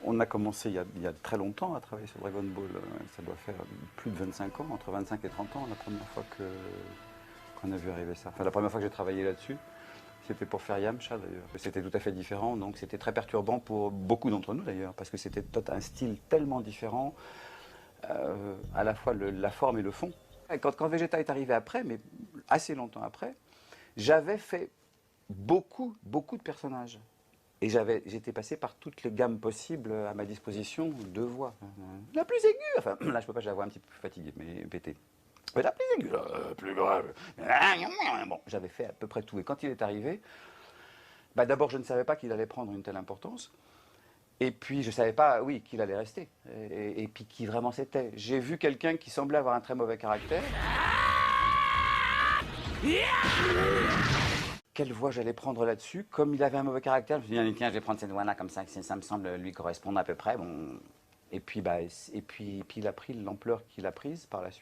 On a commencé il y a très longtemps à travailler sur Dragon Ball. Ça doit faire plus de 25 ans, entre 25 et 30 ans, la première fois qu'on a vu arriver ça. Enfin, la première fois que j'ai travaillé là-dessus, c'était pour faire Yamcha d'ailleurs. C'était tout à fait différent, donc c'était très perturbant pour beaucoup d'entre nous d'ailleurs, parce que c'était un style tellement différent, à la fois la forme et le fond. Quand Vegeta est arrivé après, mais assez longtemps après, j'avais fait beaucoup de personnages. Et j'étais passé par toutes les gammes possibles à ma disposition de voix. La plus aiguë, enfin là je peux pas, j'ai la voix un petit peu fatiguée, mais pété. Mais la plus aiguë, plus grave. Bon, j'avais fait à peu près tout. Et quand il est arrivé, bah, d'abord je ne savais pas qu'il allait prendre une telle importance. Et puis je ne savais pas, oui, qu'il allait rester. Et puis qui vraiment c'était. J'ai vu quelqu'un qui semblait avoir un très mauvais caractère. Quelle voix j'allais prendre là-dessus? Comme il avait un mauvais caractère, je me suis dit, tiens, je vais prendre cette voix-là comme ça me semble lui correspondre à peu près. Bon. Et puis il a pris l'ampleur qu'il a prise par la suite.